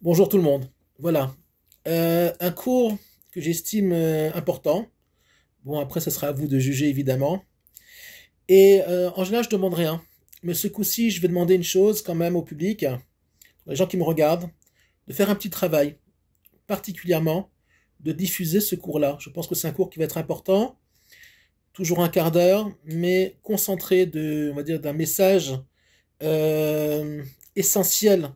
Bonjour tout le monde. Voilà. Un cours que j'estime important. Bon, après, ce sera à vous de juger, évidemment. Et en général, je demande rien. Mais ce coup-ci, je vais demander une chose quand même au public, les gens qui me regardent, de faire un petit travail, particulièrement de diffuser ce cours-là. Je pense que c'est un cours qui va être important, toujours un quart d'heure, mais concentré on va dire, d'un message euh, essentiel,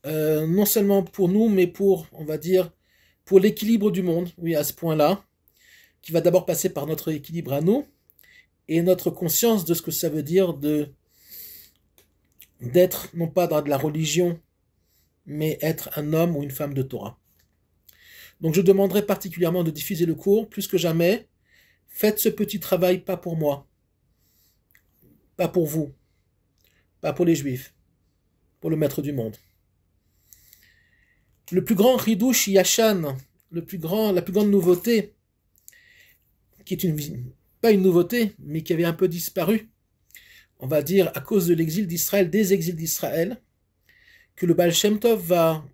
non seulement pour nous, mais pour, on va dire, pour l'équilibre du monde, oui, à ce point-là, qui va d'abord passer par notre équilibre à nous et notre conscience de ce que ça veut dire d'être, non pas dans de la religion, mais être un homme ou une femme de Torah. Donc je demanderai particulièrement de diffuser le cours, plus que jamais. Faites ce petit travail pas pour moi, pas pour vous, pas pour les juifs, pour le maître du monde. Le plus grand ridouche yashan, la plus grande nouveauté, qui est pas une nouveauté, mais qui avait un peu disparu, on va dire à cause de l'exil d'Israël, des exils d'Israël, que le Baal Shem Tov va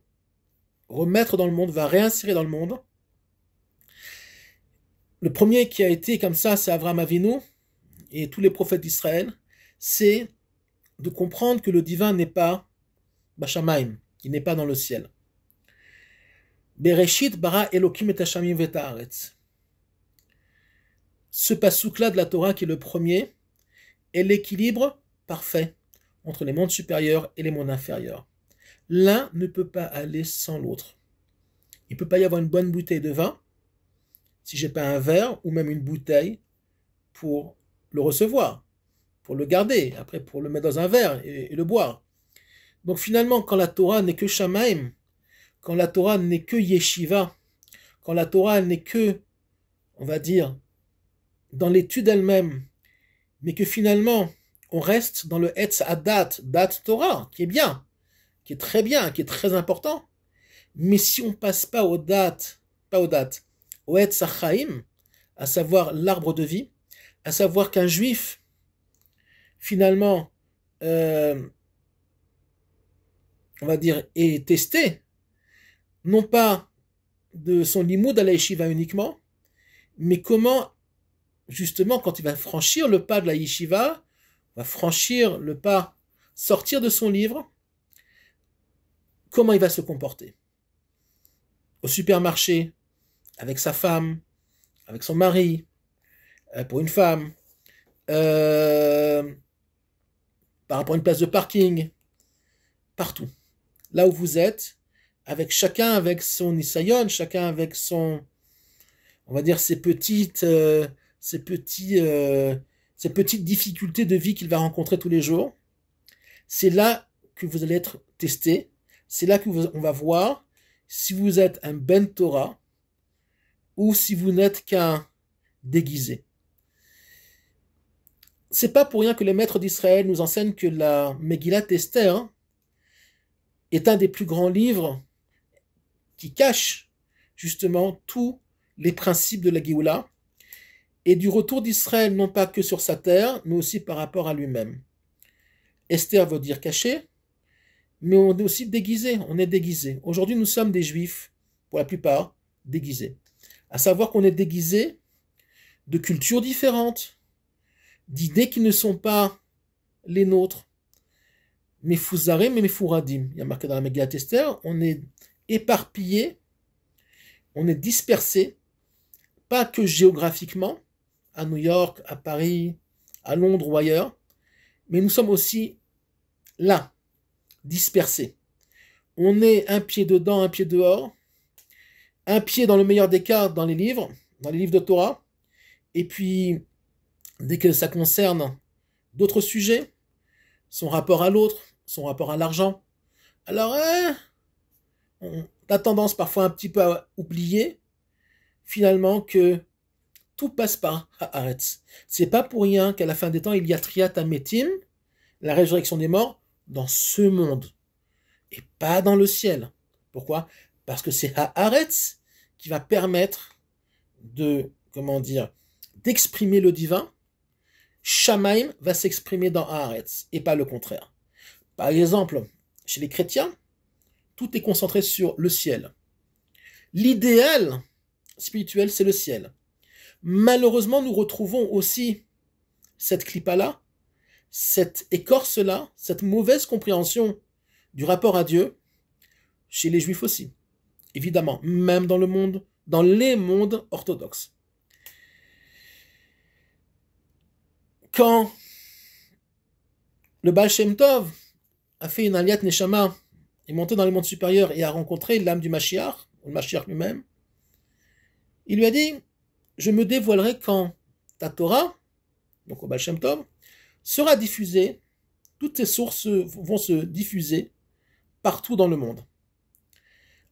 remettre dans le monde, va réinsérer dans le monde. Le premier qui a été comme ça, c'est Avraham Avinu et tous les prophètes d'Israël, c'est de comprendre que le divin n'est pas Bashamaim, il n'est pas dans le ciel. Bereshit bara Elokim et Hashamim v'etaaretz. Ce pasouk-là de la Torah qui est le premier est l'équilibre parfait entre les mondes supérieurs et les mondes inférieurs. L'un ne peut pas aller sans l'autre. Il ne peut pas y avoir une bonne bouteille de vin si j'ai pas un verre ou même une bouteille pour le recevoir, pour le garder, après pour le mettre dans un verre et le boire. Donc finalement, quand la Torah n'est que Shamaim, quand la Torah n'est que Yeshiva, quand la Torah n'est que, on va dire, dans l'étude elle-même, mais que finalement, on reste dans le Etz Adat, Dat Torah, qui est bien, qui est très bien, qui est très important. Mais si on passe pas au Etz Achaim, à savoir l'arbre de vie, à savoir qu'un juif, finalement, on va dire, est testé, non pas de son limoud à la yeshiva uniquement, mais comment, justement, quand il va franchir le pas de la yeshiva, va franchir le pas, sortir de son livre, comment il va se comporter. Au supermarché, avec sa femme, avec son mari, pour une femme, par rapport à une place de parking, partout. Là où vous êtes, avec chacun avec son nisayon, chacun avec son, on va dire, ses petites difficultés de vie qu'il va rencontrer tous les jours. C'est là que vous allez être testé. C'est là qu'on va voir si vous êtes un Ben Torah ou si vous n'êtes qu'un déguisé. C'est pas pour rien que les maîtres d'Israël nous enseignent que la Megillat Esther est un des plus grands livres qui cache justement tous les principes de la Géoula et du retour d'Israël, non pas que sur sa terre, mais aussi par rapport à lui-même. Esther veut dire caché, mais on est aussi déguisé, on est déguisé. Aujourd'hui, nous sommes des juifs, pour la plupart, déguisés. À savoir qu'on est déguisé de cultures différentes, d'idées qui ne sont pas les nôtres. Mefuzarim et Mefuradim. Il y a marqué dans la Megillat Esther, on est éparpillé, on est dispersé, pas que géographiquement, à New York, à Paris, à Londres ou ailleurs, mais nous sommes aussi là, dispersés. On est un pied dedans, un pied dehors, un pied dans le meilleur des cas dans les livres de Torah, et puis dès que ça concerne d'autres sujets, son rapport à l'autre, son rapport à l'argent, alors on a tendance parfois un petit peu à oublier finalement que tout passe par Haaretz. C'est pas pour rien qu'à la fin des temps, il y a Triat Ametim, la résurrection des morts, dans ce monde, et pas dans le ciel. Pourquoi? Parce que c'est Haaretz qui va permettre d'exprimer le divin. Shamaim va s'exprimer dans Haaretz, et pas le contraire. Par exemple, chez les chrétiens, tout est concentré sur le ciel. L'idéal spirituel, c'est le ciel. Malheureusement, nous retrouvons aussi cette clipa-là, cette écorce-là, cette mauvaise compréhension du rapport à Dieu chez les Juifs aussi. Évidemment, même dans le monde, dans les mondes orthodoxes. Quand le Baal Shem Tov a fait une aliyat neshama, est monté dans les mondes supérieurs et a rencontré l'âme du Mashiach, le Mashiach lui-même, il lui a dit, je me dévoilerai quand ta Torah, donc au Baal Shem Tov, sera diffusée, toutes tes sources vont se diffuser partout dans le monde.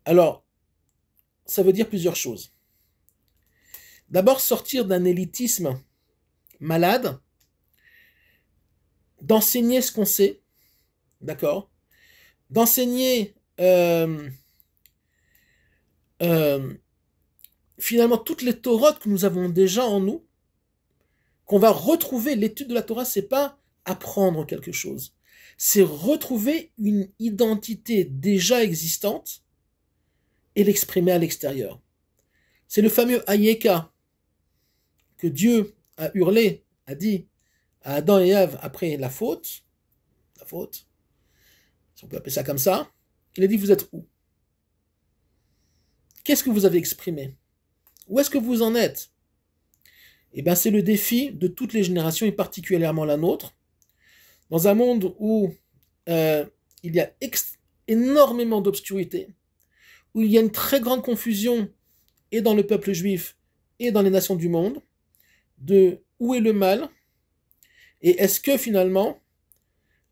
Alors, ça veut dire plusieurs choses. D'abord, sortir d'un élitisme malade, d'enseigner ce qu'on sait, d'accord, d'enseigner finalement toutes les Torotes que nous avons déjà en nous, qu'on va retrouver. L'étude de la Torah, c'est pas apprendre quelque chose, c'est retrouver une identité déjà existante et l'exprimer à l'extérieur. C'est le fameux Hayeka que Dieu a hurlé, a dit à Adam et Ève après la faute, si on peut appeler ça comme ça, il a dit, vous êtes où? Qu'est-ce que vous avez exprimé? Où est-ce que vous en êtes? Eh bien, c'est le défi de toutes les générations, et particulièrement la nôtre, dans un monde où il y a énormément d'obscurité, où il y a une très grande confusion, et dans le peuple juif, et dans les nations du monde, de où est le mal, et est-ce que finalement,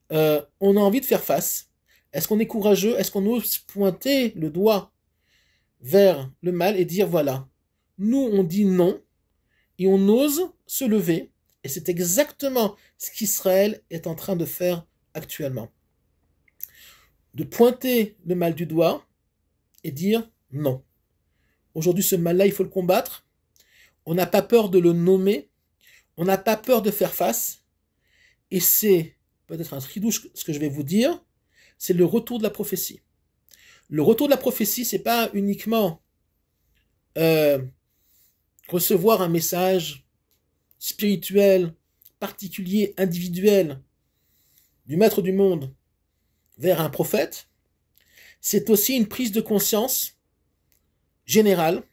on a envie de faire face? Est-ce qu'on est courageux? Est-ce qu'on ose pointer le doigt vers le mal et dire, voilà, nous on dit non, et on ose se lever, et c'est exactement ce qu'Israël est en train de faire actuellement. De pointer le mal du doigt et dire non. Aujourd'hui, ce mal-là, il faut le combattre. On n'a pas peur de le nommer, on n'a pas peur de faire face, et c'est peut-être un tridouche ce que je vais vous dire, c'est le retour de la prophétie. Le retour de la prophétie, c'est pas uniquement recevoir un message spirituel, particulier, individuel, du maître du monde vers un prophète, c'est aussi une prise de conscience générale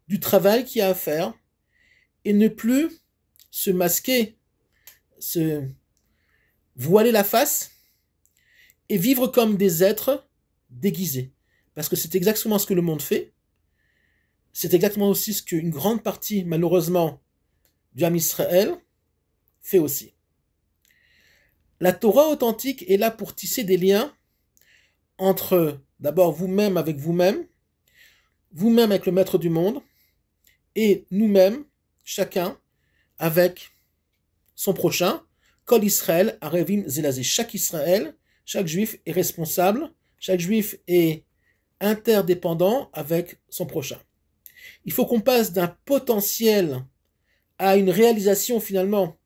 du travail qu'il y a à faire et ne plus se masquer, se voiler la face et vivre comme des êtres déguisés. Parce que c'est exactement ce que le monde fait. C'est exactement aussi ce qu'une grande partie, malheureusement, du Ham Israël fait aussi. La Torah authentique est là pour tisser des liens entre, d'abord, vous-même avec vous-même, vous-même avec le maître du monde, et nous-mêmes, chacun, avec son prochain. Kol Israël, Arevim Zelazé. Chaque Israël, chaque juif est responsable, chaque juif est interdépendant avec son prochain. Il faut qu'on passe d'un potentiel à une réalisation finalement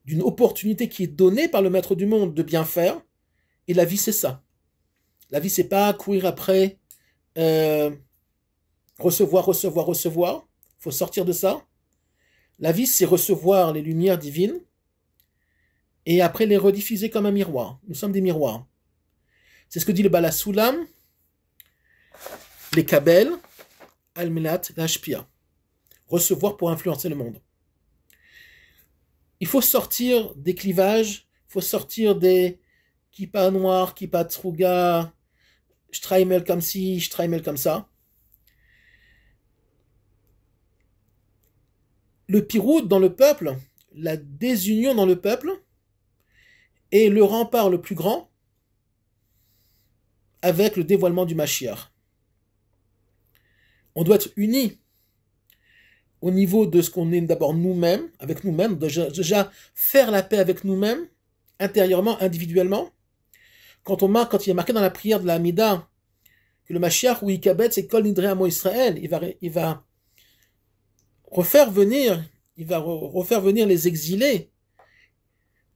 d'une opportunité qui est donnée par le maître du monde de bien faire. Et la vie, c'est ça. La vie, c'est pas courir après recevoir. Il faut sortir de ça. La vie, c'est recevoir les lumières divines et après les rediffuser comme un miroir. Nous sommes des miroirs. C'est ce que dit le Baal HaSulam, les Kabel, Al-Melat, Lashpia. Recevoir pour influencer le monde. Il faut sortir des clivages, il faut sortir des kippa noir, kippa tsruga, shtraimel comme ci, shtraimel comme ça. Le piroud dans le peuple, la désunion dans le peuple, est le rempart le plus grand avec le dévoilement du Mashiach. On doit être unis au niveau de ce qu'on est d'abord nous-mêmes, avec nous-mêmes, déjà faire la paix avec nous-mêmes, intérieurement, individuellement. Quand il est marqué dans la prière de la Hamida que le Mashiach ou Ikabet, c'est Kol Nidre Amo Israël, il va refaire venir les exilés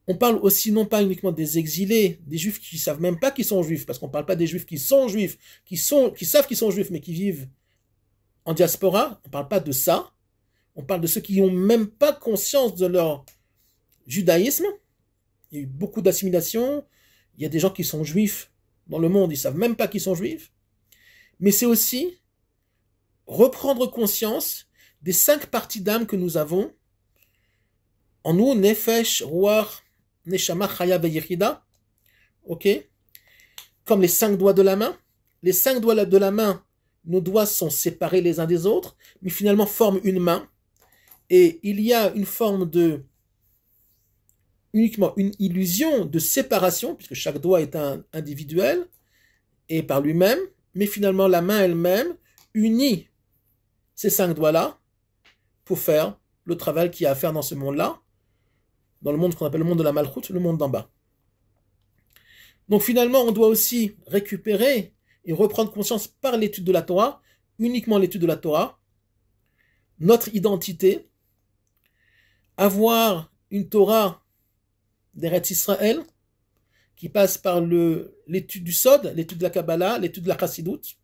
On parle aussi non pas uniquement des exilés, des juifs qui savent même pas qu'ils sont juifs, parce qu'on parle pas des juifs qui sont juifs, qui savent qu'ils sont juifs, mais qui vivent en diaspora. On parle pas de ça. On parle de ceux qui n'ont même pas conscience de leur judaïsme. Il y a eu beaucoup d'assimilation. Il y a des gens qui sont juifs dans le monde, ils savent même pas qu'ils sont juifs. Mais c'est aussi reprendre conscience des 5 parties d'âme que nous avons en nous, Nefesh, Ruach, Neshama, Chaya et Yechida. Ok? Comme les 5 doigts de la main. Les 5 doigts de la main, nos doigts sont séparés les uns des autres, mais finalement forment une main. Et il y a une forme de, uniquement une illusion de séparation, puisque chaque doigt est un individuel, et par lui-même, mais finalement la main elle-même unit ces 5 doigts-là pour faire le travail qu'il y a à faire dans ce monde-là, dans le monde qu'on appelle le monde de la malchoute, le monde d'en bas. Donc finalement, on doit aussi récupérer et reprendre conscience par l'étude de la Torah, uniquement l'étude de la Torah, notre identité, avoir une Torah d'Eretz Israël, qui passe par l'étude du Sod, l'étude de la Kabbalah, l'étude de la Chassidoute,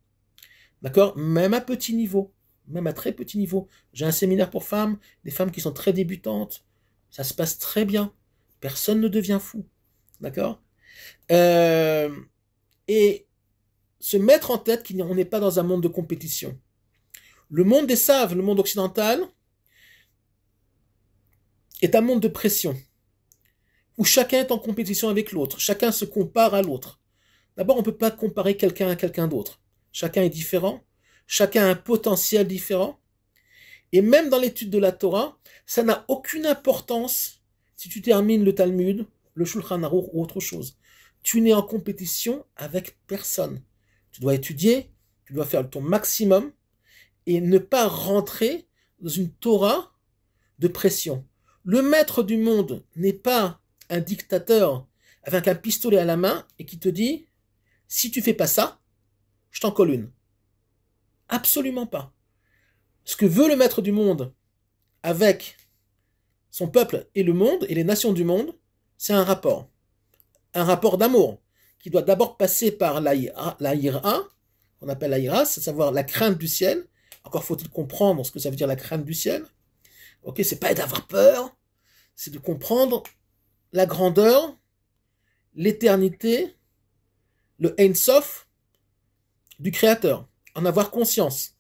d'accord? Même à petit niveau, même à très petit niveau. J'ai un séminaire pour femmes, des femmes qui sont très débutantes, ça se passe très bien, personne ne devient fou, d'accord? Et se mettre en tête qu'on n'est pas dans un monde de compétition. Le monde des saves, le monde occidental, est un monde de pression, où chacun est en compétition avec l'autre, chacun se compare à l'autre. D'abord, on ne peut pas comparer quelqu'un à quelqu'un d'autre. Chacun est différent, chacun a un potentiel différent. Et même dans l'étude de la Torah, ça n'a aucune importance si tu termines le Talmud, le Shulchan Aruch ou autre chose. Tu n'es en compétition avec personne. Tu dois étudier, tu dois faire ton maximum et ne pas rentrer dans une Torah de pression. Le maître du monde n'est pas un dictateur avec un pistolet à la main et qui te dit « Si tu fais pas ça, je t'en colle une ». Absolument pas. Ce que veut le maître du monde avec son peuple et le monde et les nations du monde, c'est un rapport d'amour qui doit d'abord passer par la ira, qu'on appelle la ira, c'est à savoir la crainte du ciel. Encore faut-il comprendre ce que ça veut dire la crainte du ciel. Ok, c'est pas d'avoir peur, c'est de comprendre la grandeur, l'éternité, le Ein Sof du Créateur, en avoir conscience.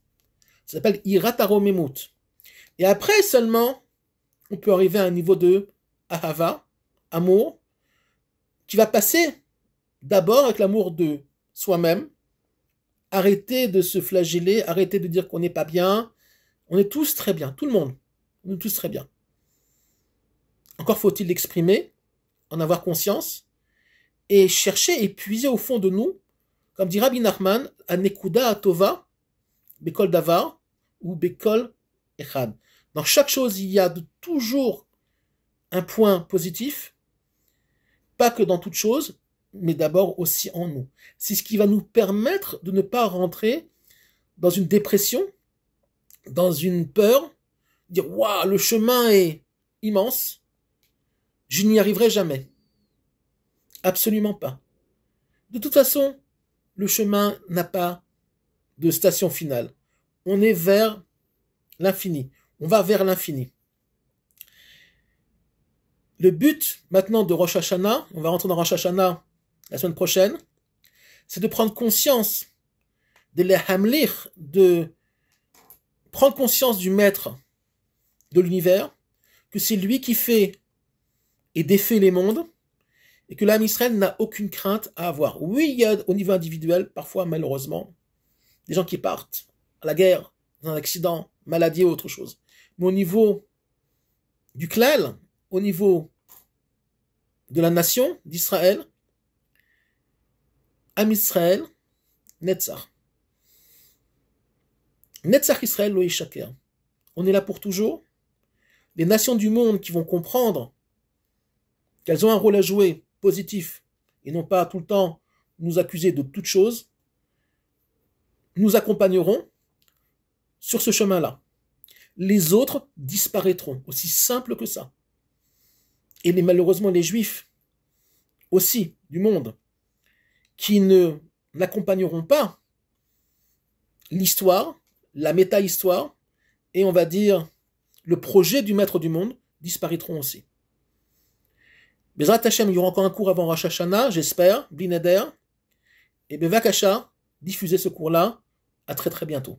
Ça s'appelle Irat Aromemut. Et après seulement, on peut arriver à un niveau de Ahava, amour, qui va passer d'abord avec l'amour de soi-même, arrêter de se flageller, arrêter de dire qu'on n'est pas bien. On est tous très bien, tout le monde. On est tous très bien. Encore faut-il l'exprimer, en avoir conscience, et chercher et puiser au fond de nous, comme dit Rabbi Nachman, à Nekuda Atova, Bekol Davar, ou Bekol Echad. Dans chaque chose, il y a toujours un point positif, pas que dans toute chose, mais d'abord aussi en nous. C'est ce qui va nous permettre de ne pas rentrer dans une dépression, dans une peur, dire « Waouh, le chemin est immense, je n'y arriverai jamais. » Absolument pas. De toute façon, le chemin n'a pas de station finale. On est vers l'infini. On va vers l'infini. Le but maintenant de Rosh Hashanah, on va rentrer dans Rosh Hashanah la semaine prochaine, c'est de prendre conscience de l'Hamlir, de prendre conscience du maître de l'univers, que c'est lui qui fait et défait les mondes, et que l'âme Israël n'a aucune crainte à avoir. Oui, il y a au niveau individuel, parfois malheureusement, des gens qui partent à la guerre, dans un accident, maladie ou autre chose. Mais au niveau du klal, au niveau de la nation d'Israël, Am Israël, Netzach. Netzach Israël lo yishaker. On est là pour toujours. Les nations du monde qui vont comprendre qu'elles ont un rôle à jouer positif et non pas tout le temps nous accuser de toute chose, nous accompagneront sur ce chemin-là. Les autres disparaîtront. Aussi simple que ça. et malheureusement les juifs aussi du monde, qui n'accompagneront pas l'histoire, la méta-histoire, et on va dire le projet du maître du monde, disparaîtront aussi. Bezrat Hashem, il y aura encore un cours avant Rosh Hashanah, j'espère, Bli Neder, et Bevakasha, diffusez ce cours-là, à très très bientôt.